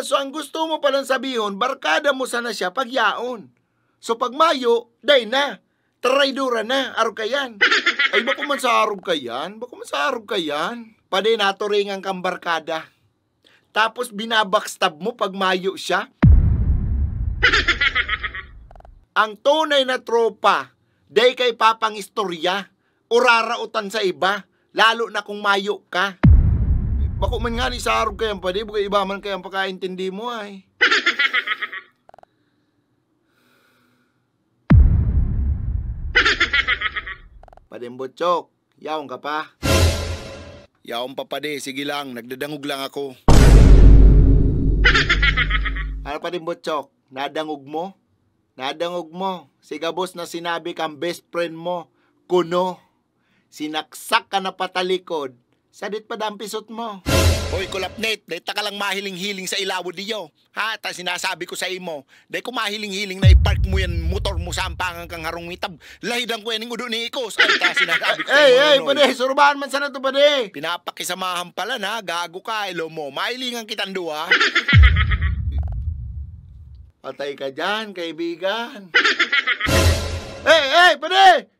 So ang gusto mo palang sabihin, barkada mo sana siya pag yaon. So pag mayo, day na. Traidura na, arog ka yan. Ay, bako man sa arog ka yan? Bako man sa arog ka yan? Paday naturingan kang barkada. Tapos binabackstab mo pag mayo siya. Ang tunay na tropa, day kay papang istorya, o rarautan sa iba, lalo na kung mayo ka. Bako man nga ni sa arog ka yan, paday, baka iba man kayang pakaintindi mo ay. Padeng Butchok, yaong ka pa? Yaong pa pade, sige lang, nagdadangog lang ako. Ano Padeng Butchok, nadangog mo? Nadangog mo, sigabos na sinabi kang best friend mo, kuno, sinaksak ka na patalikod, sadit pa dampisot mo. Hoy, kulapnet, dahi ta ka lang mahiling-hiling sa ilawo diyo. Ha, ta sinasabi ko sa imo, dahi ko mahiling-hiling na ipark mo yan motor mo sa ampangan kang harong mitab. Lahidan ko yan ng udo ni Ikos. Ay, ta sinasabi ko sa imo. Hey, pade, surubahan man sana to, pade. Pinapakisamahan pala na, gago ka, ilo mo. Mahilingan kitang duwa. Patay ka dyan, kaibigan. Hey, pade!